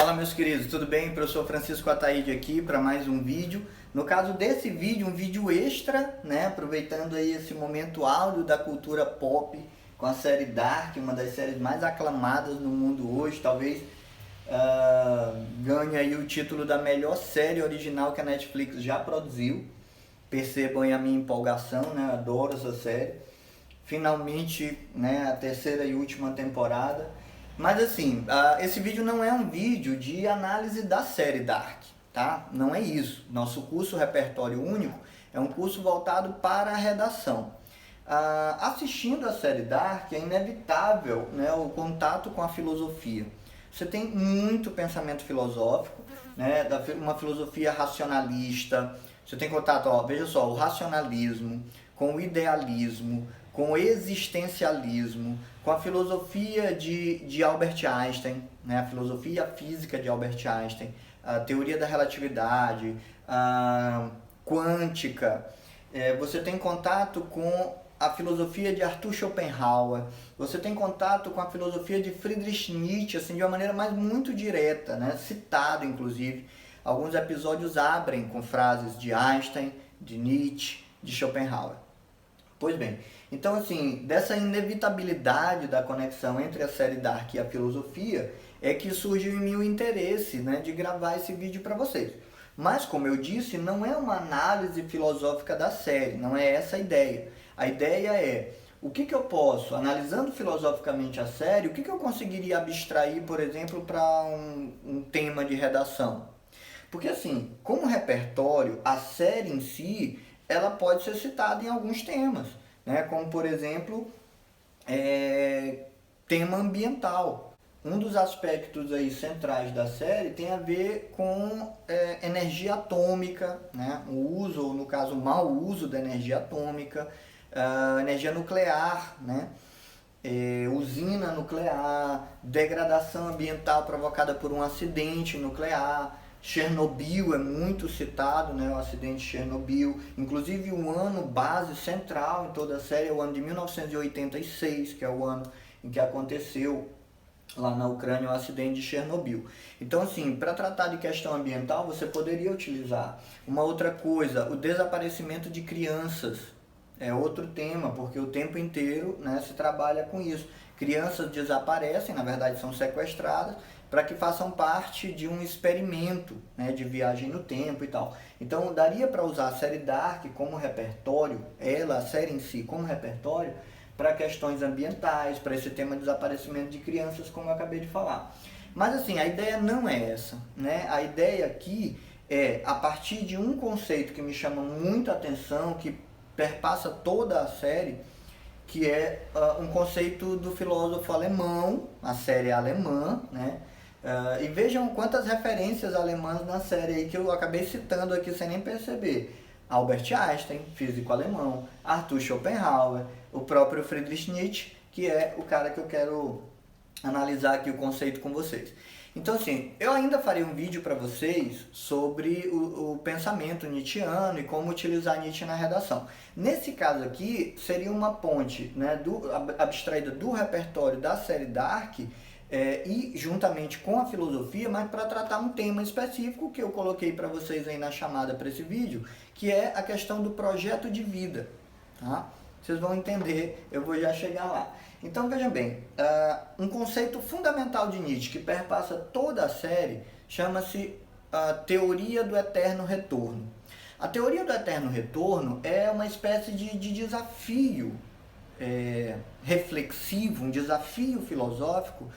Fala, meus queridos, tudo bem? Professor Francisco Ataíde aqui para mais um vídeo. No caso desse vídeo, um vídeo extra, né? Aproveitando aí esse momento áureo da cultura pop com a série Dark, uma das séries mais aclamadas no mundo hoje, talvez ganhe aí o título da melhor série original que a Netflix já produziu. Percebam aí a minha empolgação, né? Adoro essa série. Finalmente, né, a terceira e última temporada. Mas assim, esse vídeo não é um vídeo de análise da série Dark, tá? Não é isso. Nosso curso Repertório Único é um curso voltado para a redação. Assistindo a série Dark é inevitável, né, o contato com a filosofia. Você tem muito pensamento filosófico, né, uma filosofia racionalista. Você tem contato, ó, veja só, o racionalismo com o idealismo, com o existencialismo, com a filosofia de Albert Einstein, né? A filosofia física de Albert Einstein, a teoria da relatividade, a quântica. Você tem contato com a filosofia de Arthur Schopenhauer, você tem contato com a filosofia de Friedrich Nietzsche, assim, de uma maneira muito direta, né? Citado, inclusive. Alguns episódios abrem com frases de Einstein, de Nietzsche, de Schopenhauer. Pois bem, então assim, dessa inevitabilidade da conexão entre a série Dark e a filosofia, é que surgiu em mim o interesse, né, de gravar esse vídeo para vocês. Mas, como eu disse, não é uma análise filosófica da série, não é essa a ideia. A ideia é, o que eu posso, analisando filosoficamente a série, o que eu conseguiria abstrair, por exemplo, para um tema de redação? Porque assim, como repertório, a série em si, ela pode ser citada em alguns temas, né? Como, por exemplo, tema ambiental. Um dos aspectos aí centrais da série tem a ver com energia atômica, né? O uso, ou no caso, o mau uso da energia atômica, energia nuclear, né? Usina nuclear, degradação ambiental provocada por um acidente nuclear. Chernobyl é muito citado, né, o acidente de Chernobyl. Inclusive o ano base central em toda a série é o ano de 1986, que é o ano em que aconteceu lá na Ucrânia o acidente de Chernobyl. Então assim, para tratar de questão ambiental você poderia utilizar. Uma outra coisa, o desaparecimento de crianças é outro tema, porque o tempo inteiro, né, se trabalha com isso. Crianças desaparecem, na verdade são sequestradas, para que façam parte de um experimento, né, de viagem no tempo e tal. Então daria para usar a série Dark como repertório, a série em si como repertório, para questões ambientais, para esse tema de desaparecimento de crianças, como eu acabei de falar. Mas assim, a ideia não é essa, né? A ideia aqui é, a partir de um conceito que me chama muita atenção, que perpassa toda a série, que é um conceito do filósofo alemão, a série é alemã, né? E vejam quantas referências alemãs na série aí que eu acabei citando aqui sem nem perceber. Albert Einstein, físico alemão, Arthur Schopenhauer, o próprio Friedrich Nietzsche, que é o cara que eu quero analisar aqui o conceito com vocês. Então assim, eu ainda farei um vídeo para vocês sobre o pensamento nietzschiano e como utilizar Nietzsche na redação. Nesse caso aqui, seria uma ponte, né, abstraída do repertório da série Dark, e juntamente com a filosofia, mas para tratar um tema específico que eu coloquei para vocês aí na chamada para esse vídeo, que é a questão do projeto de vida, tá? Vocês vão entender, eu vou já chegar lá. Então vejam bem, um conceito fundamental de Nietzsche que perpassa toda a série chama-se teoria do eterno retorno. A teoria do eterno retorno é uma espécie de desafio reflexivo, um desafio filosófico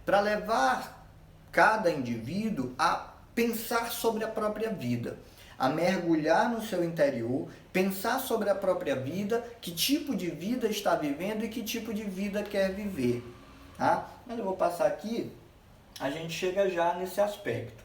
para levar cada indivíduo a pensar sobre a própria vida, a mergulhar no seu interior, pensar sobre a própria vida, que tipo de vida está vivendo e que tipo de vida quer viver. Tá? Mas eu vou passar aqui, a gente chega já nesse aspecto.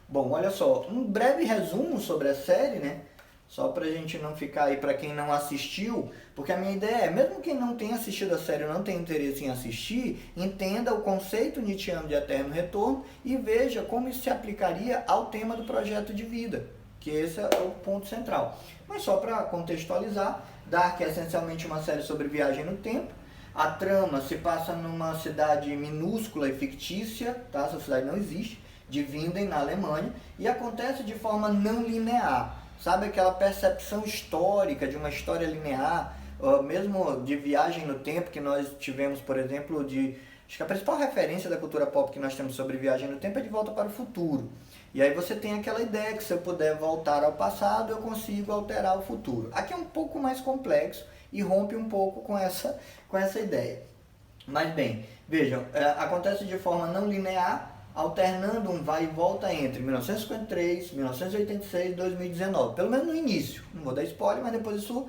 Bom, olha só, um breve resumo sobre a série, né? Só para a gente não ficar aí, para quem não assistiu, porque a minha ideia é, mesmo quem não tenha assistido a série ou não tem interesse em assistir, entenda o conceito nietzschiano de eterno retorno e veja como isso se aplicaria ao tema do projeto de vida, que esse é o ponto central. Mas só para contextualizar, Dark é essencialmente uma série sobre viagem no tempo. A trama se passa numa cidade minúscula e fictícia, tá? Essa cidade não existe, de Winden, na Alemanha, e acontece de forma não linear. Sabe aquela percepção histórica de uma história linear, mesmo de viagem no tempo que nós tivemos, por exemplo, acho que a principal referência da cultura pop que nós temos sobre viagem no tempo é De Volta para o Futuro. E aí você tem aquela ideia que se eu puder voltar ao passado, eu consigo alterar o futuro. Aqui é um pouco mais complexo e rompe um pouco com essa ideia. Mas bem, vejam, acontece de forma não linear, alternando um vai e volta entre 1953, 1986 e 2019. Pelo menos no início. Não vou dar spoiler, mas depois isso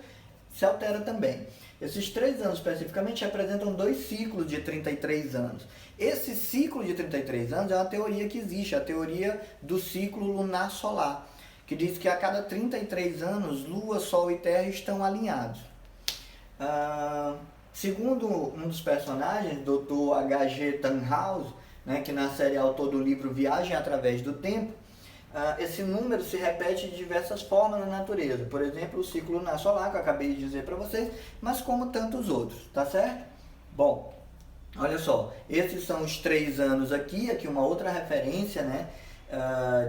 se altera também. Esses 3 anos especificamente representam 2 ciclos de 33 anos. Esse ciclo de 33 anos é uma teoria que existe, a teoria do ciclo lunar solar, que diz que a cada 33 anos, Lua, Sol e Terra estão alinhados. Segundo um dos personagens, Dr. H.G. Tannhaus, né, que na série é autor do livro Viagem através do Tempo, esse número se repete de diversas formas na natureza. Por exemplo, o ciclo lunar solar, que eu acabei de dizer para vocês, mas como tantos outros, tá certo? Bom, olha só, esses são os 3 anos aqui uma outra referência, né,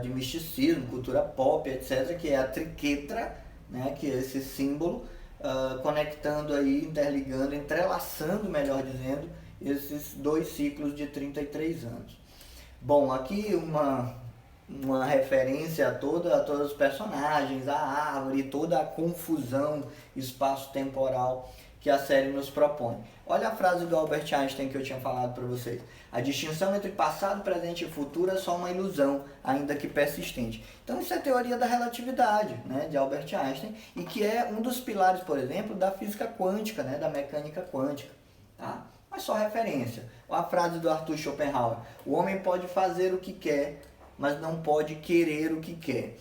de misticismo, cultura pop, etc., que é a triquetra, né, que é esse símbolo, conectando aí, interligando, entrelaçando, melhor dizendo, esses 2 ciclos de 33 anos. Bom, aqui uma referência a todos os personagens, a árvore, toda a confusão espaço-temporal que a série nos propõe. Olha a frase do Albert Einstein que eu tinha falado para vocês. A distinção entre passado, presente e futuro é só uma ilusão, ainda que persistente. Então isso é a teoria da relatividade, né, de Albert Einstein, e que é um dos pilares, por exemplo, da física quântica, né, da mecânica quântica. Tá? Mas só referência. Olha a frase do Arthur Schopenhauer. O homem pode fazer o que quer, mas não pode querer o que quer.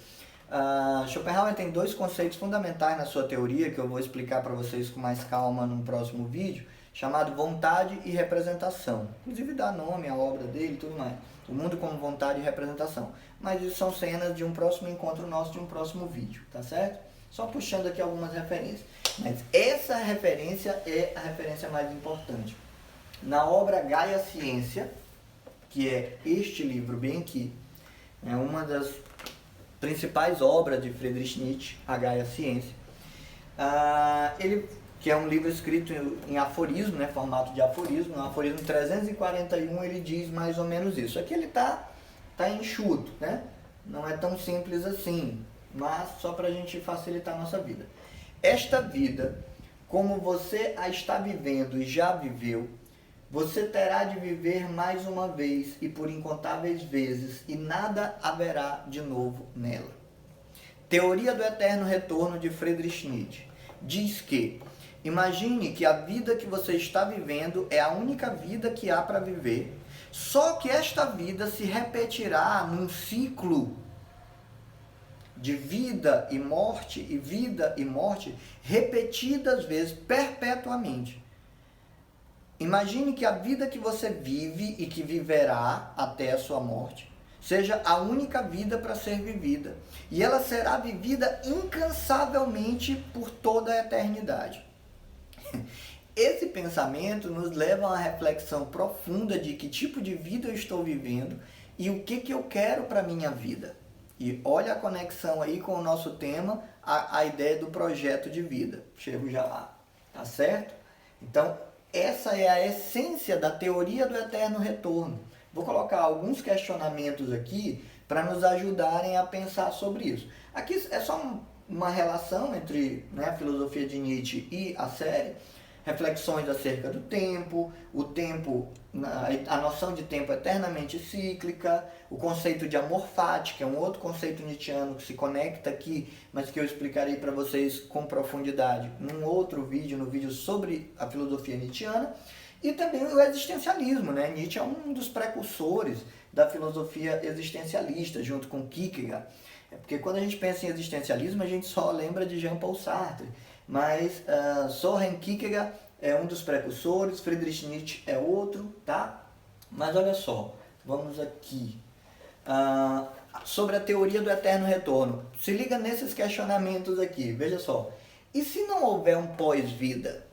Schopenhauer tem 2 conceitos fundamentais na sua teoria, que eu vou explicar para vocês com mais calma num próximo vídeo, chamado vontade e representação. Inclusive dá nome à obra dele e tudo mais. O mundo como vontade e representação. Mas isso são cenas de um próximo encontro nosso, de um próximo vídeo, tá certo? Só puxando aqui algumas referências. Mas essa referência é a referência mais importante. Na obra Gaia Ciência, que é este livro bem aqui, é uma das principais obras de Friedrich Nietzsche, a Gaia Ciência, ele, que é um livro escrito em aforismo, né, formato de aforismo, no aforismo 341 ele diz mais ou menos isso. Aqui ele tá enxuto, né? Não é tão simples assim, mas só para a gente facilitar a nossa vida. Esta vida, como você a está vivendo e já viveu, você terá de viver mais uma vez e por incontáveis vezes, e nada haverá de novo nela. Teoria do Eterno Retorno de Friedrich Nietzsche diz que imagine que a vida que você está vivendo é a única vida que há para viver, só que esta vida se repetirá num ciclo de vida e morte, repetidas vezes, perpetuamente. Imagine que a vida que você vive e que viverá até a sua morte seja a única vida para ser vivida. E ela será vivida incansavelmente por toda a eternidade. Esse pensamento nos leva a uma reflexão profunda de que tipo de vida eu estou vivendo e o que eu quero para a minha vida. E olha a conexão aí com o nosso tema, a ideia do projeto de vida. Chego já lá, tá certo? Então, essa é a essência da teoria do eterno retorno. Vou colocar alguns questionamentos aqui para nos ajudarem a pensar sobre isso. Aqui é só uma relação entre, né, a filosofia de Nietzsche e a série, reflexões acerca do tempo, o tempo, a noção de tempo eternamente cíclica, o conceito de amor fati, que é um outro conceito nietzschiano que se conecta aqui, mas que eu explicarei para vocês com profundidade num outro vídeo, no vídeo sobre a filosofia nietzschiana, e também o existencialismo, né? Nietzsche é um dos precursores da filosofia existencialista, junto com Kierkegaard. É porque quando a gente pensa em existencialismo, a gente só lembra de Jean-Paul Sartre, mas Søren Kierkegaard é um dos precursores, Friedrich Nietzsche é outro, tá? Mas olha só, vamos aqui. Sobre a teoria do eterno retorno. Se liga nesses questionamentos aqui, veja só. E se não houver um pós-vida?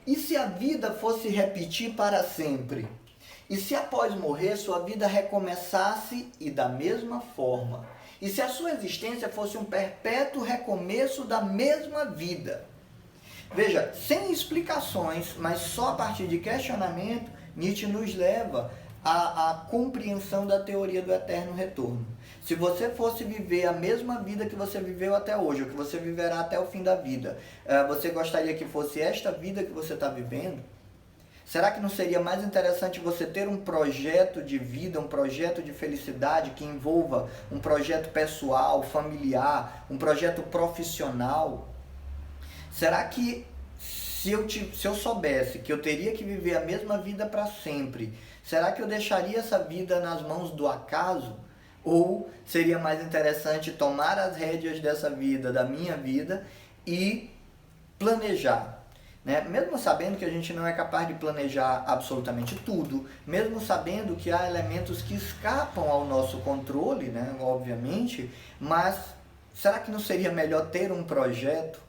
E se a vida fosse repetir para sempre? E se após morrer sua vida recomeçasse e da mesma forma? E se a sua existência fosse um perpétuo recomeço da mesma vida? Veja, sem explicações, mas só a partir de questionamento, Nietzsche nos leva à compreensão da teoria do eterno retorno. Se você fosse viver a mesma vida que você viveu até hoje, ou que você viverá até o fim da vida, você gostaria que fosse esta vida que você está vivendo? Será que não seria mais interessante você ter um projeto de vida, um projeto de felicidade que envolva um projeto pessoal, familiar, um projeto profissional? Será que se eu soubesse que eu teria que viver a mesma vida para sempre, será que eu deixaria essa vida nas mãos do acaso? Ou seria mais interessante tomar as rédeas dessa vida, da minha vida, e planejar? Né? Mesmo sabendo que a gente não é capaz de planejar absolutamente tudo, mesmo sabendo que há elementos que escapam ao nosso controle, né? Obviamente, mas será que não seria melhor ter um projeto?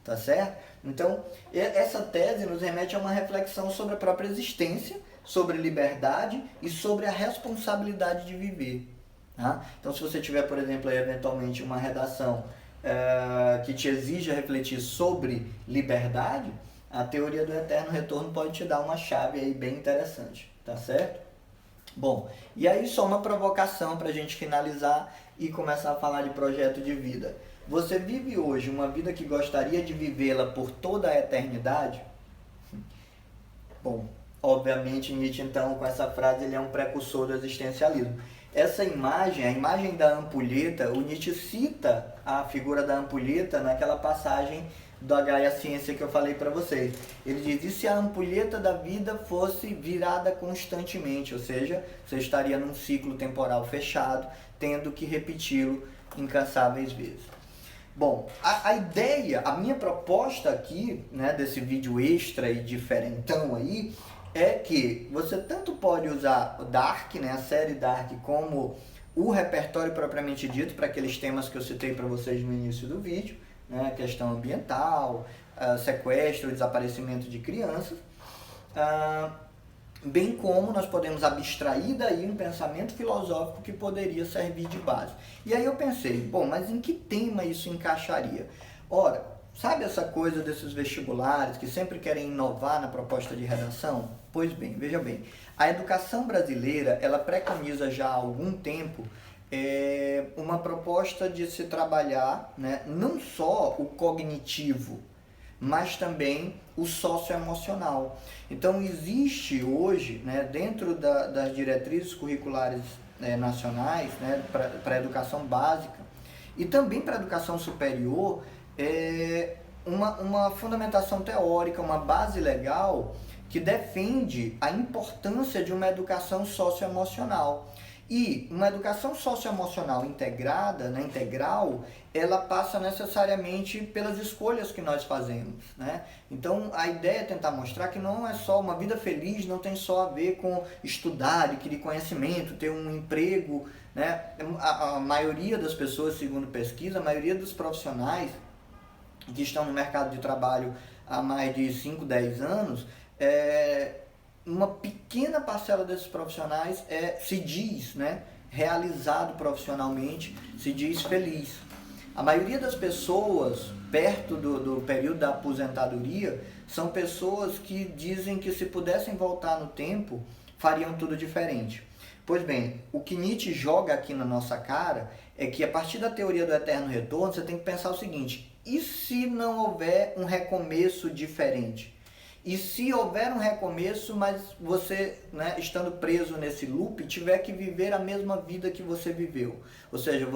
Tá certo? Então, essa tese nos remete a uma reflexão sobre a própria existência, sobre liberdade e sobre a responsabilidade de viver. Tá? Então, se você tiver, por exemplo, aí, eventualmente uma redação que te exija refletir sobre liberdade, a teoria do eterno retorno pode te dar uma chave aí bem interessante, tá certo? Bom, e aí só uma provocação para a gente finalizar e começar a falar de projeto de vida. Você vive hoje uma vida que gostaria de vivê-la por toda a eternidade? Bom, obviamente Nietzsche, então, com essa frase, ele é um precursor do existencialismo. Essa imagem, a imagem da ampulheta, o Nietzsche cita a figura da ampulheta naquela passagem da Gaia Ciência que eu falei para vocês. Ele diz, e se a ampulheta da vida fosse virada constantemente? Ou seja, você estaria num ciclo temporal fechado, tendo que repeti-lo incansáveis vezes. Bom, a ideia, a minha proposta aqui, né, desse vídeo extra e diferentão aí, é que você tanto pode usar o Dark, né, a série Dark, como o repertório propriamente dito para aqueles temas que eu citei para vocês no início do vídeo, né, questão ambiental, sequestro, desaparecimento de crianças, bem como nós podemos abstrair daí um pensamento filosófico que poderia servir de base. E aí eu pensei, bom, mas em que tema isso encaixaria? Ora, sabe essa coisa desses vestibulares que sempre querem inovar na proposta de redação? Pois bem, veja bem, a educação brasileira, ela preconiza já há algum tempo uma proposta de se trabalhar, né, não só o cognitivo, mas também o socioemocional. Então existe hoje, né, dentro das diretrizes curriculares nacionais, né, para a educação básica e também para a educação superior, uma fundamentação teórica, uma base legal que defende a importância de uma educação socioemocional. E uma educação socioemocional integrada, né, integral, ela passa necessariamente pelas escolhas que nós fazemos, né? Então a ideia é tentar mostrar que não é só uma vida feliz, não tem só a ver com estudar, adquirir conhecimento, ter um emprego, né? A maioria das pessoas, segundo pesquisa, a maioria dos profissionais que estão no mercado de trabalho há mais de 5, 10 anos, uma pequena parcela desses profissionais se diz, né, realizado profissionalmente, se diz feliz. A maioria das pessoas perto do período da aposentadoria são pessoas que dizem que se pudessem voltar no tempo, fariam tudo diferente. Pois bem, o que Nietzsche joga aqui na nossa cara é que a partir da teoria do eterno retorno, você tem que pensar o seguinte, e se não houver um recomeço diferente? E se houver um recomeço, mas você, né, estando preso nesse loop, tiver que viver a mesma vida que você viveu? Ou seja,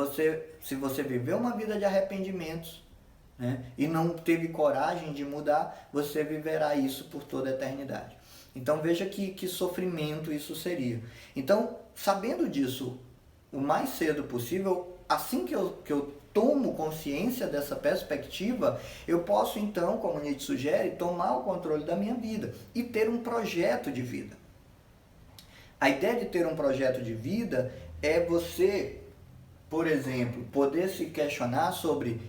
se você viveu uma vida de arrependimentos, né, e não teve coragem de mudar, você viverá isso por toda a eternidade. Então veja que sofrimento isso seria. Então, sabendo disso o mais cedo possível, assim que eu tomo consciência dessa perspectiva, eu posso então, como Nietzsche sugere, tomar o controle da minha vida e ter um projeto de vida. A ideia de ter um projeto de vida é você, por exemplo, poder se questionar sobre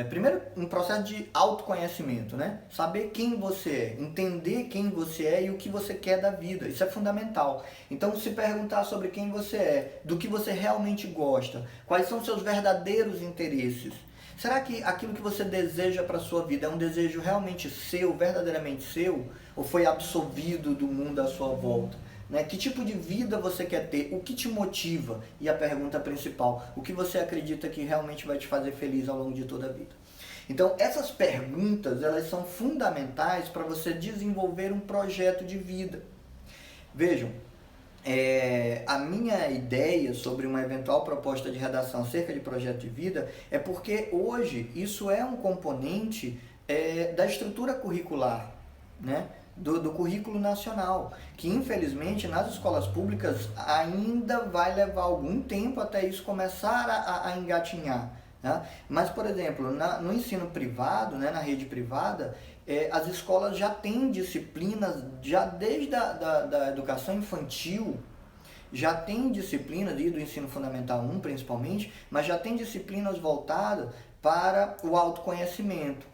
primeiro, um processo de autoconhecimento, né? Saber quem você é, entender quem você é e o que você quer da vida. Isso é fundamental. Então, se perguntar sobre quem você é, do que você realmente gosta, quais são seus verdadeiros interesses. Será que aquilo que você deseja para a sua vida é um desejo realmente seu, verdadeiramente seu? Ou foi absorvido do mundo à sua volta? Né? Que tipo de vida você quer ter? O que te motiva? E a pergunta principal, o que você acredita que realmente vai te fazer feliz ao longo de toda a vida? Então, essas perguntas, elas são fundamentais para você desenvolver um projeto de vida. Vejam, a minha ideia sobre uma eventual proposta de redação acerca de projeto de vida é porque hoje isso é um componente da estrutura curricular, né? Do currículo nacional, que infelizmente nas escolas públicas ainda vai levar algum tempo até isso começar a engatinhar. Né? Mas, por exemplo, no ensino privado, né, na rede privada, as escolas já têm disciplinas, já desde da educação infantil, já tem disciplinas, do ensino fundamental 1 principalmente, mas já tem disciplinas voltadas para o autoconhecimento,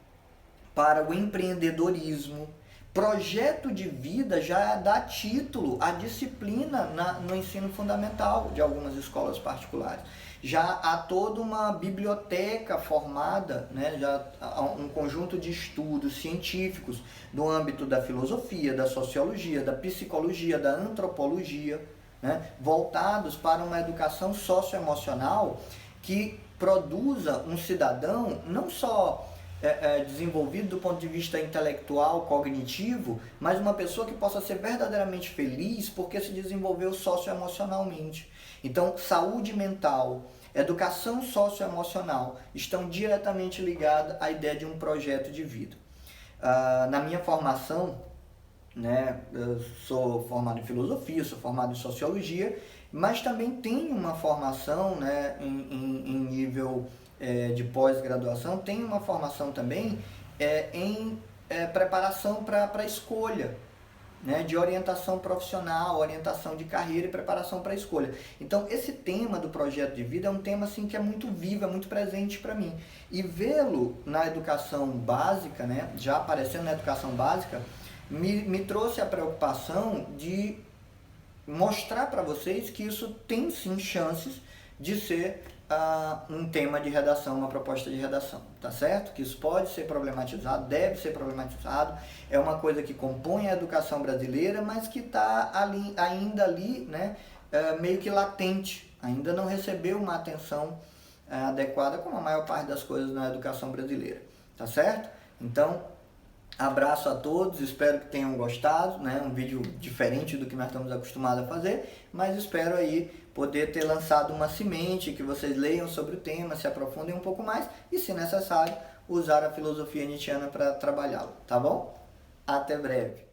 para o empreendedorismo. Projeto de vida já dá título à disciplina no ensino fundamental de algumas escolas particulares. Já há toda uma biblioteca formada, né, já há um conjunto de estudos científicos no âmbito da filosofia, da sociologia, da psicologia, da antropologia, né, voltados para uma educação socioemocional que produza um cidadão não só desenvolvido do ponto de vista intelectual, cognitivo, mas uma pessoa que possa ser verdadeiramente feliz porque se desenvolveu socioemocionalmente. Então, saúde mental, educação socioemocional estão diretamente ligadas à ideia de um projeto de vida. Na minha formação, né, eu sou formado em filosofia, sou formado em sociologia, mas também tenho uma formação, né, em nível de pós-graduação, tenho uma formação também em preparação para a escolha, né, de orientação profissional, orientação de carreira e preparação para a escolha. Então, esse tema do projeto de vida é um tema assim, que é muito vivo, é muito presente para mim. E vê-lo na educação básica, né, já aparecendo na educação básica, me trouxe a preocupação de mostrar para vocês que isso tem sim chances de ser um tema de redação, uma proposta de redação, tá certo? Que isso pode ser problematizado, deve ser problematizado, é uma coisa que compõe a educação brasileira, mas que está ainda ali, né, meio que latente, ainda não recebeu uma atenção adequada, como a maior parte das coisas na educação brasileira, tá certo? Então, abraço a todos, espero que tenham gostado, né? Um vídeo diferente do que nós estamos acostumados a fazer, mas espero aí poder ter lançado uma semente, que vocês leiam sobre o tema, se aprofundem um pouco mais e, se necessário, usar a filosofia nietzschiana para trabalhá-lo, tá bom? Até breve!